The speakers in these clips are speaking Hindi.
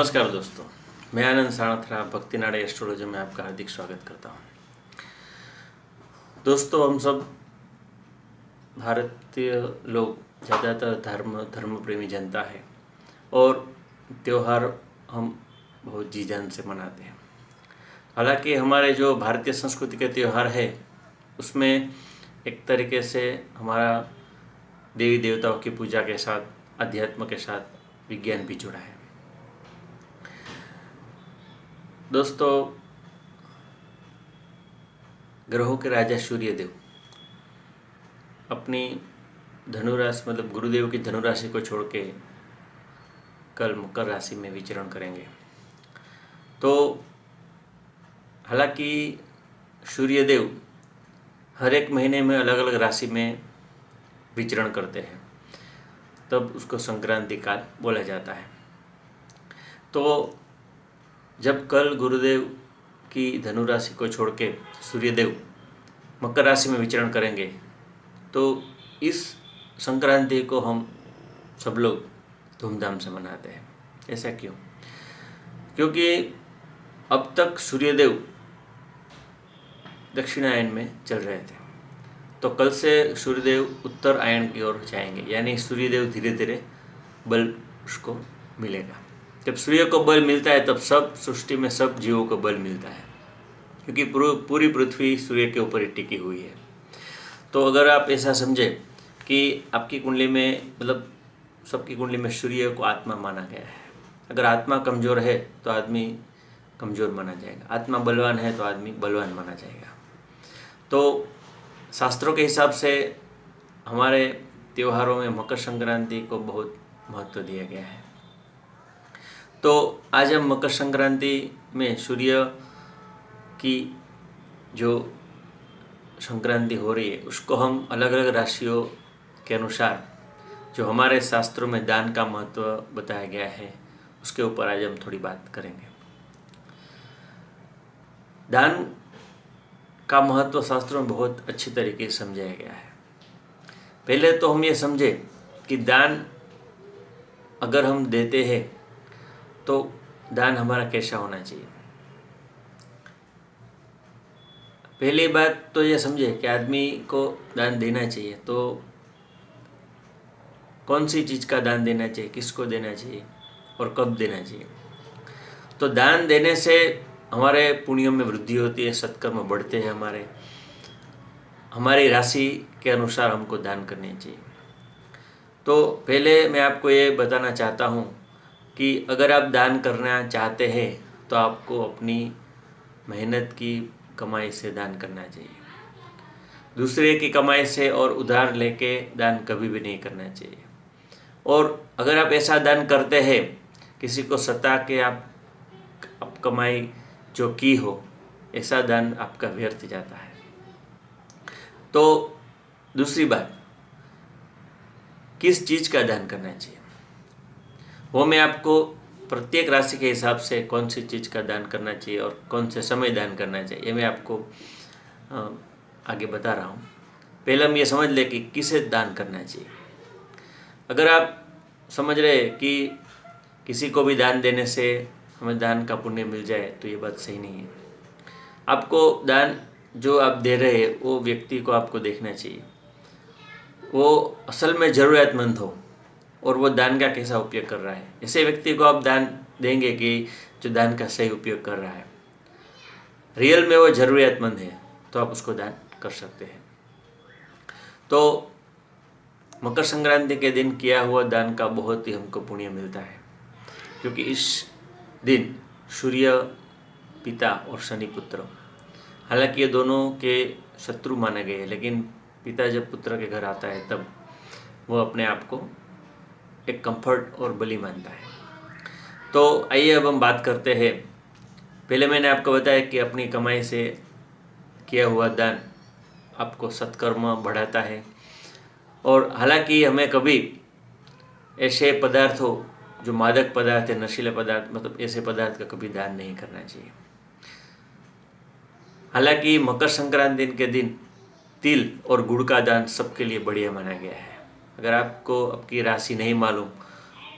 नमस्कार दोस्तों, मैं आनंद साणथरा भक्ति नाड़ी एस्ट्रोलॉजी में आपका हार्दिक स्वागत करता हूँ। दोस्तों, हम सब भारतीय लोग ज़्यादातर धर्म प्रेमी जनता है और त्यौहार हम बहुत जी जान से मनाते हैं। हालांकि हमारे जो भारतीय संस्कृति के त्यौहार है उसमें एक तरीके से हमारा देवी देवताओं की पूजा के साथ, अध्यात्म के साथ विज्ञान भी जुड़ा है। दोस्तों, ग्रहों के राजा सूर्यदेव अपनी धनुराशि मतलब गुरुदेव की धनुराशि को छोड़ के कल मकर राशि में विचरण करेंगे। तो हालांकि सूर्यदेव हर एक महीने में अलग अलग राशि में विचरण करते हैं, तब उसको संक्रांति काल बोला जाता है। तो जब कल गुरुदेव की धनु राशि को छोड़ के सूर्यदेव मकर राशि में विचरण करेंगे, तो इस संक्रांति को हम सब लोग धूमधाम से मनाते हैं। ऐसा क्यों? क्योंकि अब तक सूर्यदेव दक्षिणायन में चल रहे थे, तो कल से सूर्यदेव उत्तरायण की ओर जाएंगे, यानी सूर्यदेव धीरे धीरे बल उसको मिलेगा। जब सूर्य को बल मिलता है तब सब सृष्टि में सब जीवों को बल मिलता है, क्योंकि पूरी पृथ्वी सूर्य के ऊपर ही टिकी हुई है। तो अगर आप ऐसा समझें कि आपकी कुंडली में मतलब सबकी कुंडली में सूर्य को आत्मा माना गया है। अगर आत्मा कमज़ोर है तो आदमी कमज़ोर माना जाएगा, आत्मा बलवान है तो आदमी बलवान माना जाएगा। तो शास्त्रों के हिसाब से हमारे त्योहारों में मकर संक्रांति को बहुत महत्व दिया गया है। तो आज हम मकर संक्रांति में सूर्य की जो संक्रांति हो रही है उसको हम अलग अलग राशियों के अनुसार जो हमारे शास्त्रों में दान का महत्व बताया गया है उसके ऊपर आज हम थोड़ी बात करेंगे। दान का महत्व शास्त्रों में बहुत अच्छी तरीके से समझाया गया है। पहले तो हम ये समझे कि दान अगर हम देते हैं तो दान हमारा कैसा होना चाहिए। पहली बात तो ये समझे कि आदमी को दान देना चाहिए तो कौन सी चीज़ का दान देना चाहिए, किसको देना चाहिए और कब देना चाहिए। तो दान देने से हमारे पुण्यों में वृद्धि होती है, सत्कर्म बढ़ते हैं, हमारी राशि के अनुसार हमको दान करने चाहिए। तो पहले मैं आपको ये बताना चाहता हूँ कि अगर आप दान करना चाहते हैं तो आपको अपनी मेहनत की कमाई से दान करना चाहिए। दूसरे की कमाई से और उधार लेके दान कभी भी नहीं करना चाहिए। और अगर आप ऐसा दान करते हैं, किसी को सता के आप कमाई जो की हो, ऐसा दान आपका व्यर्थ जाता है। तो दूसरी बात, किस चीज़ का दान करना चाहिए वो मैं आपको प्रत्येक राशि के हिसाब से कौन सी चीज़ का दान करना चाहिए और कौन से समय दान करना चाहिए ये मैं आपको आगे बता रहा हूँ। पहले हम ये समझ लें कि किसे दान करना चाहिए। अगर आप समझ रहे कि किसी को भी दान देने से हमें दान का पुण्य मिल जाए, तो ये बात सही नहीं है। आपको दान जो आप दे रहे हैं वो व्यक्ति को आपको देखना चाहिए, वो असल में ज़रूरतमंद हो और वो दान का कैसा उपयोग कर रहा है। ऐसे व्यक्ति को आप दान देंगे कि जो दान का सही उपयोग कर रहा है, रियल में वो ज़रूरतमंद है, तो आप उसको दान कर सकते हैं। तो मकर संक्रांति के दिन किया हुआ दान का बहुत ही हमको पुण्य मिलता है, क्योंकि इस दिन सूर्य पिता और शनि पुत्र, हालांकि ये दोनों के शत्रु माने गए, लेकिन पिता जब पुत्र के घर आता है तब वो अपने आप को एक कंफर्ट और बलि मानता है। तो आइए अब हम बात करते हैं। पहले मैंने आपको बताया कि अपनी कमाई से किया हुआ दान आपको सत्कर्म बढ़ाता है। और हालांकि हमें कभी ऐसे पदार्थों जो मादक पदार्थ है, नशीले पदार्थ, मतलब ऐसे पदार्थ का कभी दान नहीं करना चाहिए। हालांकि मकर संक्रांति के दिन तिल और गुड़ का दान सबके लिए बढ़िया माना गया है। अगर आपको आपकी राशि नहीं मालूम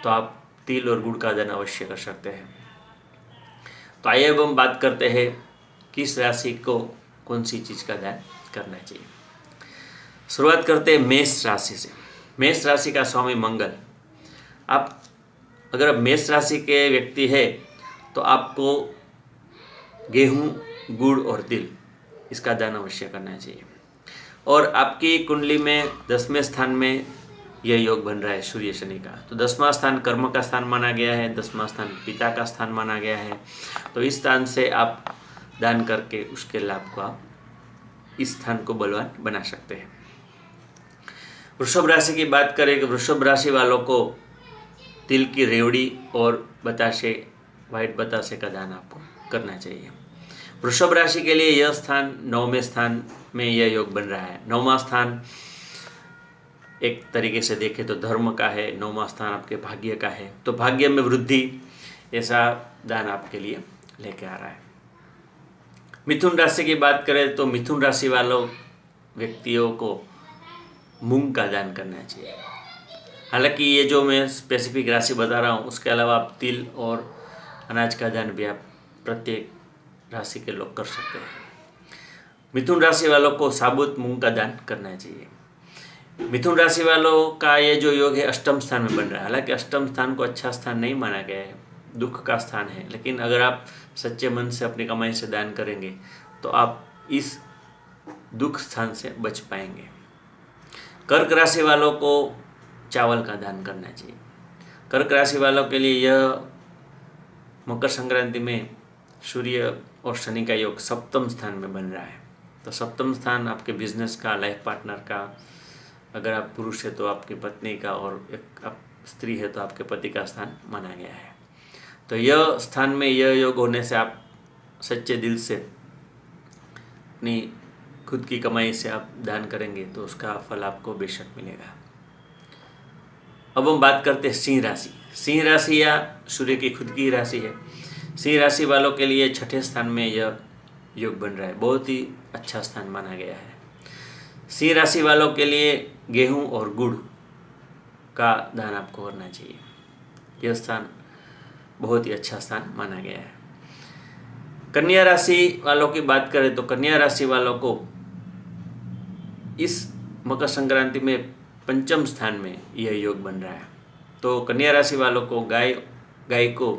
तो आप तिल और गुड़ का दान अवश्य कर सकते हैं। तो आइए अब हम बात करते हैं किस राशि को कौन सी चीज़ का दान करना चाहिए। शुरुआत करते हैं मेष राशि से। मेष राशि का स्वामी मंगल। आप अगर मेष राशि के व्यक्ति है तो आपको गेहूं, गुड़ और तिल इसका दान अवश्य करना चाहिए। और आपकी कुंडली में 10वें स्थान में यह योग बन रहा है सूर्य शनि का, तो 10वां स्थान कर्म का स्थान माना गया है, 10वां स्थान पिता का स्थान माना गया है। तो इस स्थान से आप दान करके उसके लाभ को आप इस स्थान को बलवान बना सकते हैं। वृषभ राशि की बात करें कि वृषभ राशि वालों को तिल की रेवड़ी और बतासे, वाइट बतासे का दान आपको करना चाहिए। वृषभ राशि के लिए यह स्थान 9वें स्थान में यह योग बन रहा है। 9वां स्थान एक तरीके से देखें तो धर्म का है, 9वां स्थान आपके भाग्य का है, तो भाग्य में वृद्धि ऐसा दान आपके लिए लेके आ रहा है। मिथुन राशि की बात करें तो मिथुन राशि वालों व्यक्तियों को मूंग का दान करना चाहिए। हालांकि ये जो मैं स्पेसिफिक राशि बता रहा हूँ उसके अलावा आप तिल और अनाज का दान भी आप प्रत्येक राशि के लोग कर सकते हैं। मिथुन राशि वालों को साबुत मूंग का दान करना चाहिए। मिथुन राशि वालों का ये जो योग है अष्टम स्थान में बन रहा है। हालांकि अष्टम स्थान को अच्छा स्थान नहीं माना गया है, दुख का स्थान है, लेकिन अगर आप सच्चे मन से अपनी कमाई से दान करेंगे तो आप इस दुख स्थान से बच पाएंगे। कर्क राशि वालों को चावल का दान करना चाहिए। कर्क राशि वालों के लिए यह मकर संक्रांति में सूर्य और शनि का योग सप्तम स्थान में बन रहा है। तो सप्तम स्थान आपके बिजनेस का, लाइफ पार्टनर का, अगर आप पुरुष है तो आपकी पत्नी का, और एक आप स्त्री है तो आपके पति का स्थान माना गया है। तो यह स्थान में यह योग होने से आप सच्चे दिल से अपनी खुद की कमाई से आप दान करेंगे तो उसका फल आपको बेशक मिलेगा। अब हम बात करते हैं सिंह राशि। सिंह राशि या सूर्य की खुद की राशि है। सिंह राशि वालों के लिए 6ठे स्थान में यह योग बन रहा है, बहुत ही अच्छा स्थान माना गया है। सिंह राशि वालों के लिए गेहूं और गुड़ का दान आपको करना चाहिए। यह स्थान बहुत ही अच्छा स्थान माना गया है। कन्या राशि वालों की बात करें तो कन्या राशि वालों को इस मकर संक्रांति में 5म स्थान में यह योग बन रहा है। तो कन्या राशि वालों को गाय को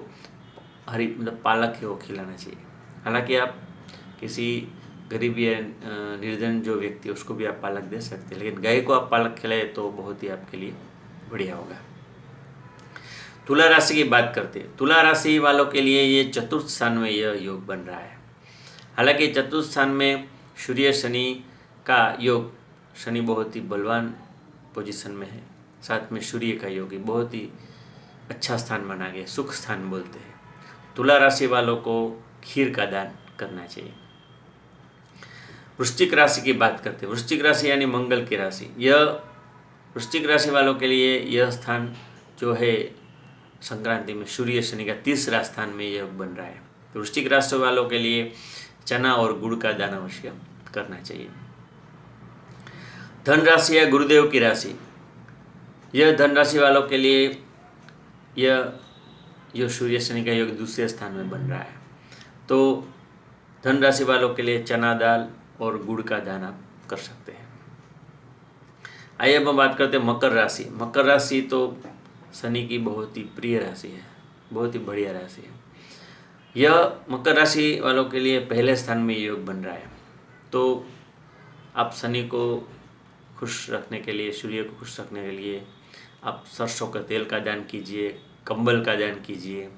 हरी मतलब पालक है वो खिलाना चाहिए। हालांकि आप किसी गरीब या निर्धन जो व्यक्ति है उसको भी आप पालक दे सकते हैं, लेकिन गाय को आप पालक खिलाए तो बहुत ही आपके लिए बढ़िया होगा। तुला राशि की बात करते हैं। तुला राशि वालों के लिए ये 4th स्थान में यह योग बन रहा है। हालांकि 4th स्थान में सूर्य शनि का योग, शनि बहुत ही बलवान पोजीशन में है, साथ में सूर्य का योग बहुत ही अच्छा स्थान माना गया, सुख स्थान बोलते हैं। तुला राशि वालों को खीर का दान करना चाहिए। वृश्चिक राशि की बात करते हैं। वृश्चिक राशि यानी मंगल की राशि। यह वृश्चिक राशि वालों के लिए यह स्थान जो है संक्रांति में सूर्य शनि का 3रा स्थान में यह बन रहा है। तो वृश्चिक राशि वालों के लिए चना और गुड़ का दान अवश्य करना चाहिए। धन राशि या गुरुदेव की राशि। यह धन राशि वालों के लिए यह सूर्य शनि का योग 2रे स्थान में बन रहा है। तो धन राशि वालों के लिए चना दाल और गुड़ का दान आप कर सकते हैं। आइए अब हम बात करते हैं मकर राशि। मकर राशि तो शनि की बहुत ही प्रिय राशि है, बहुत ही बढ़िया राशि है। यह मकर राशि वालों के लिए 1ले स्थान में योग बन रहा है। तो आप शनि को खुश रखने के लिए, सूर्य को खुश रखने के लिए आप सरसों का तेल का दान कीजिए, कंबल का दान कीजिए।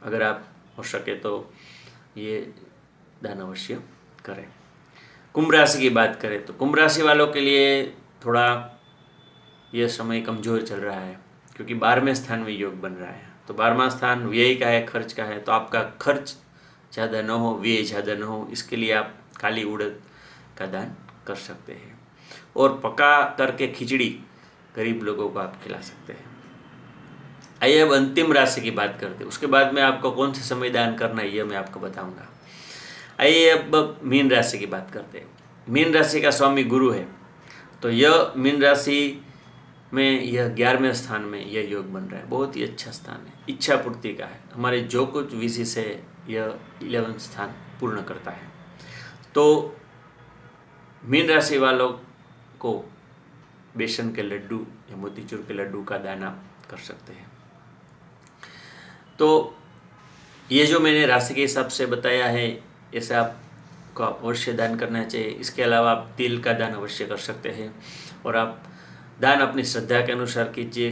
अगर आप हो सके तो ये दान अवश्य करें। कुंभ राशि की बात करें तो कुंभ राशि वालों के लिए थोड़ा यह समय कमज़ोर चल रहा है, क्योंकि 12वें स्थान में योग बन रहा है। तो 12वां स्थान व्यय का है, खर्च का है। तो आपका खर्च ज़्यादा न हो, व्यय ज़्यादा न हो, इसके लिए आप काली उड़द का दान कर सकते हैं। और पका करके खिचड़ी गरीब लोगों को आप खिला सकते हैं। आइए अब अंतिम राशि की बात करते हैं। उसके बाद में आपको कौन से समय दान करना है यह मैं आपको बताऊंगा। आइए अब मीन राशि की बात करते हैं। मीन राशि का स्वामी गुरु है। तो यह मीन राशि में यह 11वें स्थान में यह योग बन रहा है, बहुत ही अच्छा स्थान है, इच्छा पूर्ति का है। हमारे जो कुछ विशेष है यह 11वां स्थान पूर्ण करता है। तो मीन राशि वालों को बेसन के लड्डू या मोतीचूर के लड्डू का दान आप कर सकते हैं। तो ये जो मैंने राशि के हिसाब से बताया है, ऐसे आपको अवश्य दान करना चाहिए। इसके अलावा आप तिल का दान अवश्य कर सकते हैं, और आप दान अपनी श्रद्धा के अनुसार कीजिए।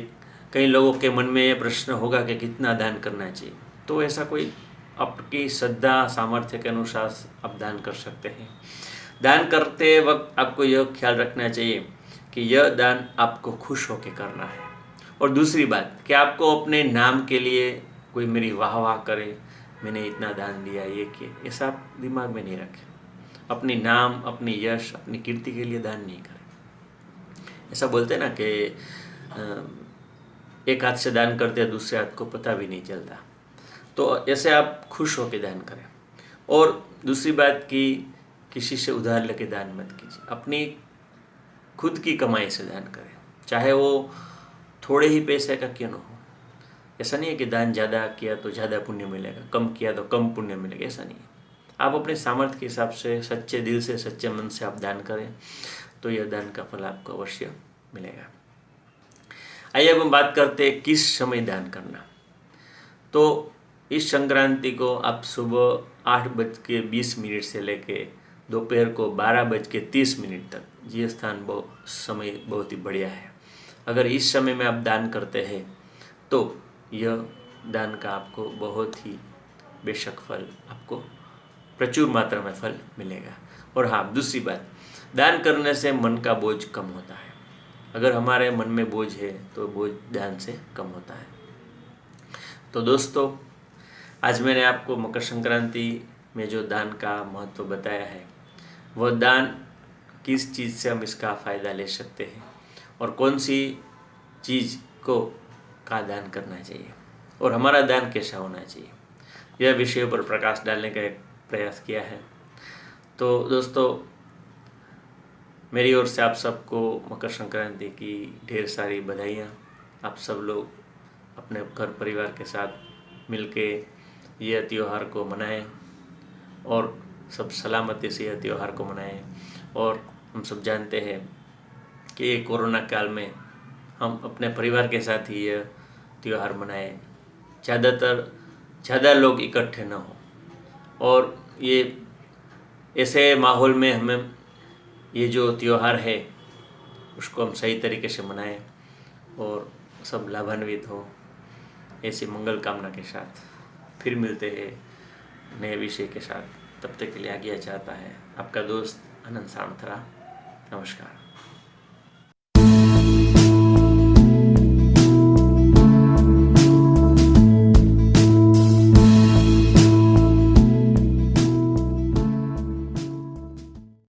कई लोगों के मन में ये प्रश्न होगा कि कितना दान करना चाहिए, तो ऐसा कोई आपकी श्रद्धा सामर्थ्य के अनुसार आप दान कर सकते हैं। दान करते वक्त आपको यह ख्याल रखना चाहिए कि यह दान आपको खुश होकर करना है। और दूसरी बात कि आपको अपने नाम के लिए कोई मेरी वाह वाह करे, मैंने इतना दान दिया, ये किया, ऐसा आप दिमाग में नहीं रखें। अपनी नाम, अपनी यश, अपनी कीर्ति के लिए दान नहीं करें। ऐसा बोलते हैं ना कि एक हाथ से दान करते हैं, दूसरे हाथ को पता भी नहीं चलता। तो ऐसे आप खुश होकर दान करें। और दूसरी बात कि किसी से उधार लेके दान मत कीजिए, अपनी खुद की कमाई से दान करें, चाहे वो थोड़े ही पैसे का क्यों न हो। ऐसा नहीं है कि दान ज़्यादा किया तो ज़्यादा पुण्य मिलेगा, कम किया तो कम पुण्य मिलेगा, ऐसा नहीं है। आप अपने सामर्थ्य के हिसाब से सच्चे दिल से, सच्चे मन से आप दान करें तो यह दान का फल आपको अवश्य मिलेगा। आइए अब हम बात करते हैं किस समय दान करना। तो इस संक्रांति को आप सुबह 8:20 से लेके दोपहर को 12:30 तक, ये स्थान समय बहुत ही बढ़िया है। अगर इस समय में आप दान करते हैं तो यह दान का आपको बहुत ही बेशक फल, आपको प्रचुर मात्रा में फल मिलेगा। और हाँ, दूसरी बात, दान करने से मन का बोझ कम होता है। अगर हमारे मन में बोझ है तो बोझ दान से कम होता है। तो दोस्तों, आज मैंने आपको मकर संक्रांति में जो दान का महत्व बताया है, वह दान किस चीज़ से हम इसका फ़ायदा ले सकते हैं और कौन सी चीज़ का दान करना चाहिए और हमारा दान कैसा होना चाहिए, यह विषय पर प्रकाश डालने का एक प्रयास किया है। तो दोस्तों, मेरी ओर से आप सबको मकर संक्रांति की ढेर सारी बधाइयाँ। आप सब लोग अपने घर परिवार के साथ मिलके यह त्यौहार को मनाएं और सब सलामती से यह त्यौहार को मनाएं। और हम सब जानते हैं कि ये कोरोना काल में हम अपने परिवार के साथ ही यह त्यौहार मनाएं, ज़्यादा लोग इकट्ठे न हों, और ये ऐसे माहौल में हमें ये जो त्यौहार है उसको हम सही तरीके से मनाएं और सब लाभान्वित हों। ऐसी मंगल कामना के साथ फिर मिलते हैं नए विषय के साथ। तब तक के लिए आज्ञा चाहता है आपका दोस्त आनंद सामथरा। नमस्कार।